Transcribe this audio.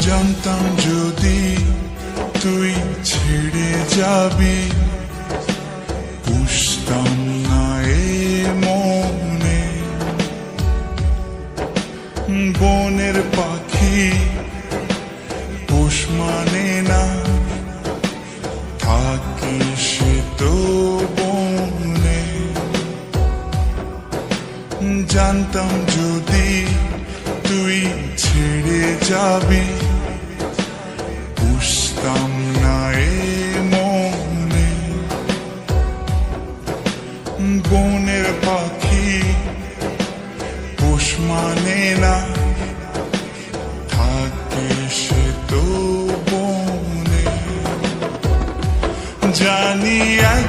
জানতাম যদি তুই ছেড়ে যাবি, বুঝতাম না এ মনে। বনের পাখি পোষ মানে না, থাকে সে তো বনে। জানতাম যদি তুই ছেড়ে যাবি, বুঝতাম না এ মনে। বনের পাখি পোষ মানে না, থাকে সে তো বনে। জানি এক